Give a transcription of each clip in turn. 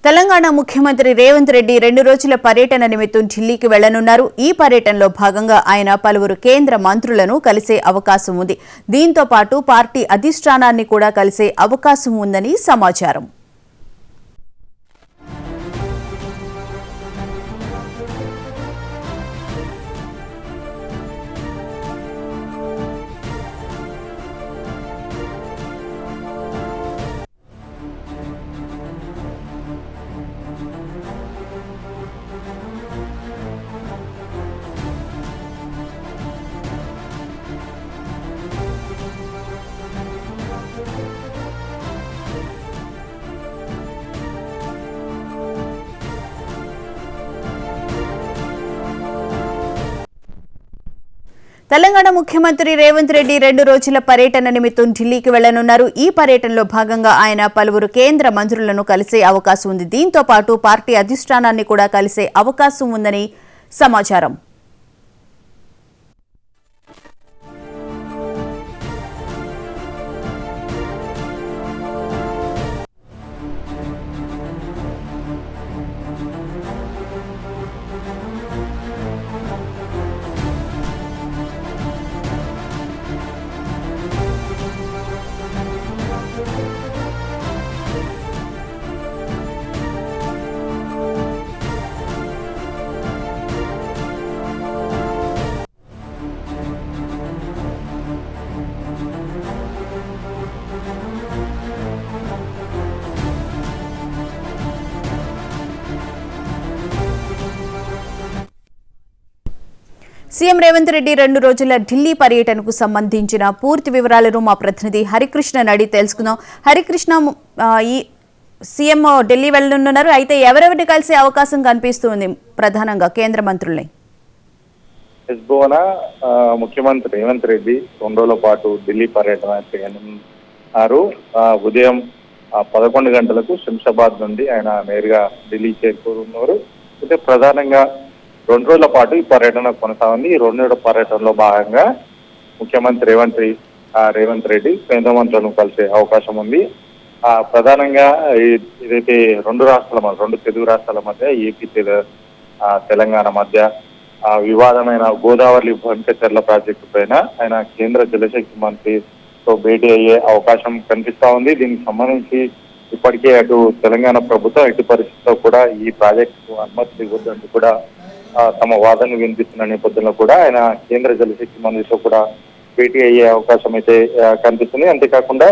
తెలంగాణ ముఖ్యమంత్రి రేవంత్ రెడ్డి 2 రోజుల పర్యటన నిమిత్తం ఢిల్లీకి వెళ్లనున్నారు. ఈ పర్యటనలో భాగంగా ఆయన పలువురు కేంద్ర మంత్రులను కలిసే అవకాశం ఉంది. దీంతో పాటు పార్టీ అధిష్టానాన్ని కూడా కలిసే అవకాశం ఉందని సమాచారం. తెలంగాణ ముఖ్యమంత్రి రేవంత్ రెడ్డి 2 రోజుల పర్యటన నిమిత్తం ఢిల్లీకి వెళ్లనున్నారు. ఈ పర్యటనలో భాగంగా ఆయన పలువురు కేంద్ర మంత్రులను కలిసే అవకాశం ఉంది. దీంతో పాటు పార్టీ అధిష్టానాన్ని కూడా కలిసే అవకాశం ఉందని సమాచారం. సీఎం రేవంత్ రెడ్డి 2 రోజుల ఢిల్లీ పర్యటనకు సంబంధించిన పూర్తి వివరాలను మా ప్రతినిధి హరికృష్ణ అడిగి తెలుసుకుందాం. హరికృష్ణ, ఈ సీఎం ఢిల్లీ వెళ్లనున్నారు. అయితే ఎవరెవరిని కలిసే అవకాశం కనిపిస్తుంది? ప్రధానంగా కేంద్ర మంత్రుల్ని. ముఖ్యమంత్రి రేవంత్ రెడ్డి 2 రోజుల పాటు ఢిల్లీ పర్యటన చేయనున్నారు. ఉదయం 11 గంటలకు శంషాబాద్ నుండి ఆయన నేరుగా ఢిల్లీ చేరుకోనున్నారు. అయితే ప్రధానంగా 2 రోజుల పాటు ఈ పర్యటన కొనసాగింది. ఈ 2 రోజుల పర్యటనలో భాగంగా ముఖ్యమంత్రి రేవంత్ రెడ్డి కేంద్ర మంత్రులను కలిసే అవకాశం ఉంది. ప్రధానంగా ఏదైతే 2 తెలుగు రాష్ట్రాల మధ్య ఏపీ తెలంగాణ మధ్య వివాదమైన గోదావరి బంకచెర్ల ప్రాజెక్టు పైన ఆయన కేంద్ర జలశక్తి మంత్రితో భేటీ అయ్యే అవకాశం కనిపిస్తా ఉంది. దీనికి సంబంధించి ఇప్పటికే అటు తెలంగాణ ప్రభుత్వం ఎట్టి పరిస్థితుల్లో కూడా ఈ ప్రాజెక్టుకు అనుమతి ఇవ్వద్దంటూ కూడా తమ వాదనలు వినిపిస్తున్న నేపథ్యంలో కూడా ఆయన కేంద్ర జలశక్తి మంత్రితో కూడా భేటీ అయ్యే అవకాశం అయితే కనిపిస్తుంది. అంతేకాకుండా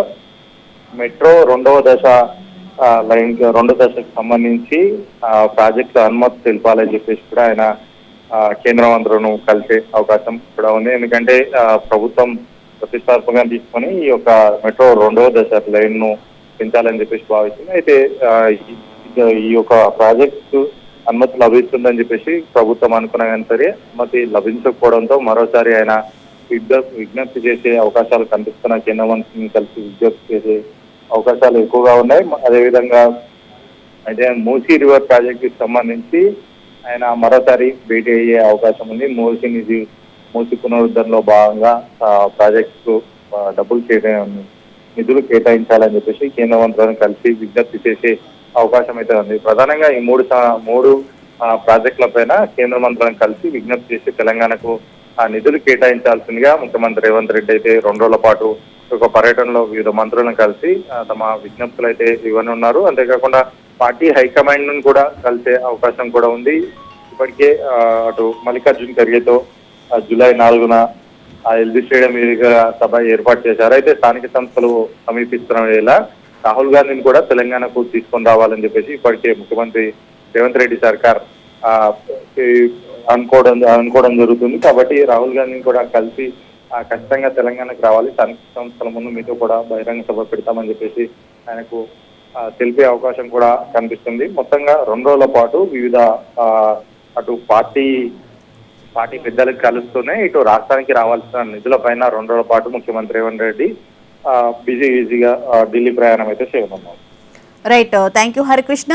మెట్రో 2వ దశకు సంబంధించి ప్రాజెక్టు అనుమతి తెలిపాలని చెప్పేసి కూడా ఆయన కేంద్ర మంత్రులను కలిసే అవకాశం కూడా ఉంది. ఎందుకంటే ప్రభుత్వం ప్రతిష్టాత్మకంగా తీసుకొని ఈ యొక్క మెట్రో 2వ దశ లైన్ ను పెంచాలని చెప్పేసి భావిస్తుంది. అయితే ఈ యొక్క ప్రాజెక్టు అనుమతి లభిస్తుందని చెప్పేసి ప్రభుత్వం అనుకున్నా కానీ సరే అనుమతి లభించకపోవడంతో మరోసారి ఆయన విజ్ఞప్తి చేసే అవకాశాలు కనిపిస్తున్న కేంద్ర మంత్రిని కలిసి విజ్ఞప్తి చేసే అవకాశాలు ఎక్కువగా ఉన్నాయి. అదేవిధంగా అయితే మూసీ రివర్ ప్రాజెక్టుకి సంబంధించి ఆయన మరోసారి భేటీ అయ్యే అవకాశం ఉంది. మూసీ పునరుద్ధరణలో భాగంగా ప్రాజెక్టుకు నిధులు కేటాయించాలని చెప్పేసి కేంద్ర మంత్రులను కలిసి విజ్ఞప్తి చేసే అవకాశం అయితే ఉంది. ప్రధానంగా ఈ మూడు ప్రాజెక్టుల పైన కేంద్ర మంత్రులను కలిసి విజ్ఞప్తి చేసి తెలంగాణకు నిధులు కేటాయించాల్సిందిగా ముఖ్యమంత్రి రేవంత్ రెడ్డి అయితే 2 రోజుల పాటు ఒక పర్యటనలో వివిధ మంత్రులను కలిసి తమ విజ్ఞప్తులు అయితే ఇవ్వనున్నారు. అంతేకాకుండా పార్టీ హైకమాండ్ ను కూడా కలిసే అవకాశం కూడా ఉంది. ఇప్పటికే అటు మల్లికార్జున్ ఖర్గేతో జూలై 4న ఎల్బీ స్టేడియం వేదికగా సభ ఏర్పాటు చేశారు. అయితే స్థానిక సంస్థలు సమీపిస్తున్న వేళ రాహుల్ గాంధీని కూడా తెలంగాణకు తీసుకొని రావాలని చెప్పేసి ఇప్పటికే ముఖ్యమంత్రి రేవంత్ రెడ్డి సర్కార్ అనుకోవడం జరుగుతుంది. కాబట్టి రాహుల్ గాంధీని కూడా కలిసి ఖచ్చితంగా తెలంగాణకు రావాలి, స్థానిక సంస్థల ముందు మీతో కూడా బహిరంగ సభ పెడతామని చెప్పేసి ఆయనకు తెలిపే అవకాశం కూడా కనిపిస్తుంది. మొత్తంగా 2 రోజుల పాటు వివిధ అటు పార్టీ పెద్దలకు కలుస్తూనే ఇటు రాష్ట్రానికి రావాల్సిన నిధులపైన 2 రోజుల పాటు ముఖ్యమంత్రి రేవంత్ రెడ్డి బిజీగా ఢిల్లీ ప్రయాణం అయితే చేయనున్నారు. Right, thank you Harikrishna.